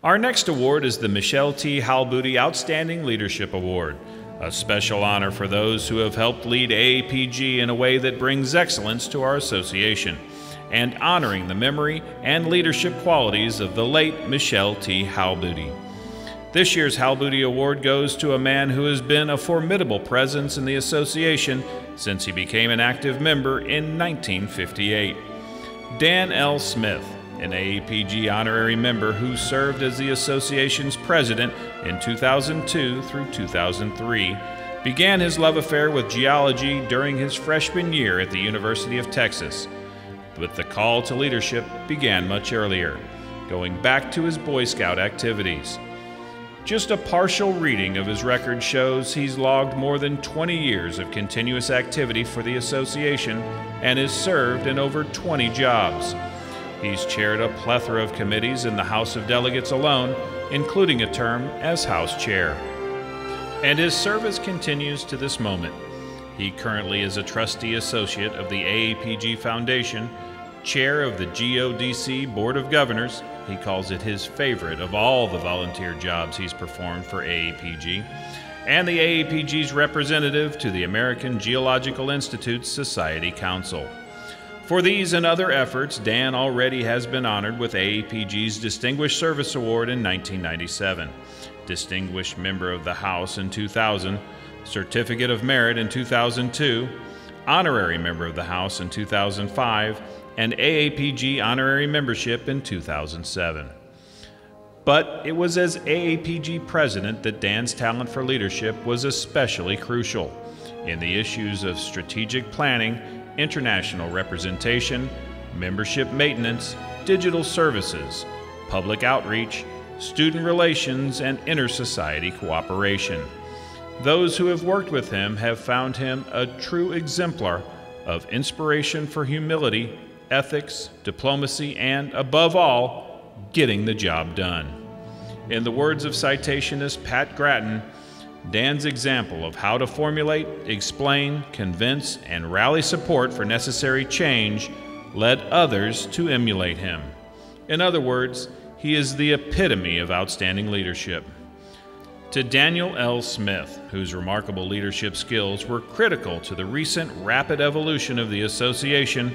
Our next award is the Michel Halbouty Outstanding Leadership Award, a special honor for those who have helped lead AAPG in a way that brings excellence to our association, and honoring the memory and leadership qualities of the late Michel Halbouty. This year's Halbouty Award goes to a man who has been a formidable presence in the association since he became an active member in 1958. Dan L. Smith, an AAPG honorary member who served as the association's president in 2002 through 2003, began his love affair with geology during his freshman year at the University of Texas. But the call to leadership began much earlier, going back to his Boy Scout activities. Just a partial reading of his record shows he's logged more than 20 years of continuous activity for the association and has served in over 20 jobs. He's chaired a plethora of committees in the House of Delegates alone, including a term as House Chair. And his service continues to this moment. He currently is a trustee associate of the AAPG Foundation, chair of the GODC Board of Governors. He calls it his favorite of all the volunteer jobs he's performed for AAPG, and the AAPG's representative to the American Geological Institute's Society Council. For these and other efforts, Dan already has been honored with AAPG's Distinguished Service Award in 1997, Distinguished Member of the House in 2000, Certificate of Merit in 2002, Honorary Member of the House in 2005, and AAPG Honorary Membership in 2007. But it was as AAPG President that Dan's talent for leadership was especially crucial in the issues of strategic planning, international representation, membership maintenance, digital services, public outreach, student relations, and inter-society cooperation. Those who have worked with him have found him a true exemplar of inspiration for humility, ethics, diplomacy, and, above all, getting the job done. In the words of citationist Pat Grattan, Dan's example of how to formulate, explain, convince, and rally support for necessary change led others to emulate him. In other words, he is the epitome of outstanding leadership. To Daniel L. Smith, whose remarkable leadership skills were critical to the recent rapid evolution of the association,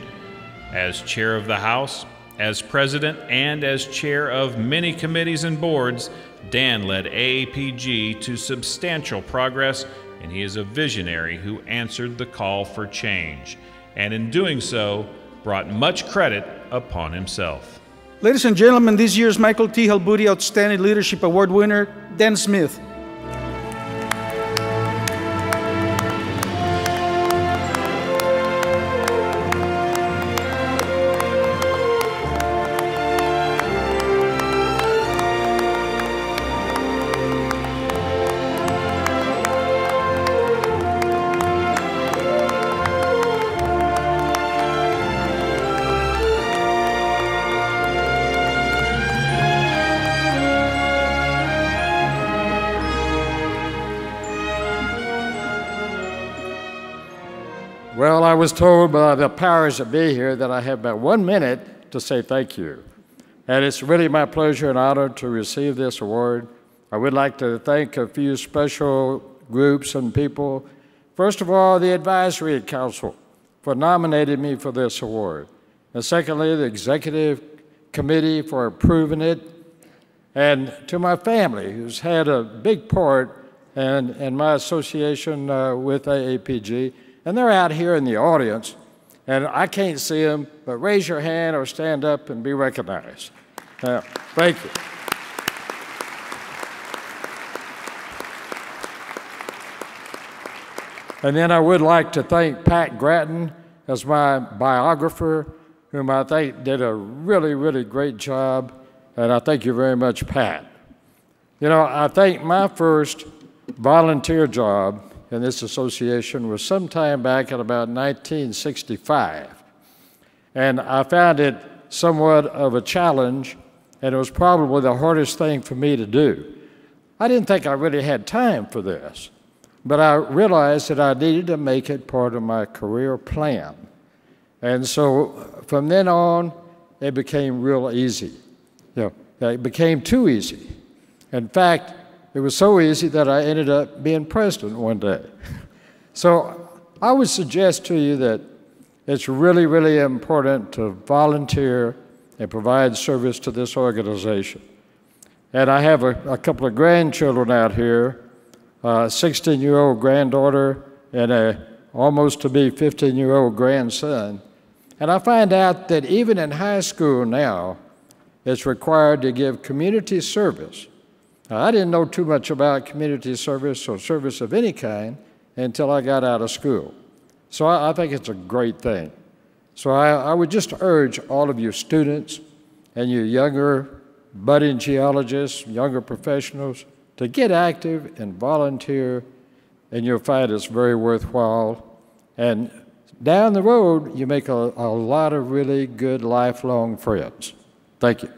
as chair of the House, as president, and as chair of many committees and boards, Dan led AAPG to substantial progress, and he is a visionary who answered the call for change, and in doing so, brought much credit upon himself. Ladies and gentlemen, this year's Michel Halbouty Outstanding Leadership Award winner, Dan Smith. Well, I was told by the powers that be here that I have about 1 minute to say thank you. And it's really my pleasure and honor to receive this award. I would like to thank a few special groups and people. First of all, the Advisory Council for nominating me for this award. And secondly, the Executive Committee for approving it. And to my family, who's had a big part in my association with AAPG. And they're out here in the audience, and I can't see them, but raise your hand or stand up and be recognized. Thank you. And then I would like to thank Pat Grattan as my biographer, whom I think did a really, really great job, and I thank you very much, Pat. You know, I think my first volunteer job in this association was sometime back in about 1965. And I found it somewhat of a challenge, and it was probably the hardest thing for me to do. I didn't think I really had time for this, but I realized that I needed to make it part of my career plan. And so from then on, it became real easy. You know, It became too easy. In fact, it was so easy that I ended up being president one day. So I would suggest to you that it's really, really important to volunteer and provide service to this organization. And I have a couple of grandchildren out here, a 16-year-old granddaughter and a almost to be 15-year-old grandson. And I find out that even in high school now, it's required to give community service. Now, I didn't know too much about community service or service of any kind until I got out of school. So I think it's a great thing. So I would just urge all of you students and you younger budding geologists, younger professionals, to get active and volunteer, and you'll find it's very worthwhile. And down the road, you make a lot of really good lifelong friends. Thank you.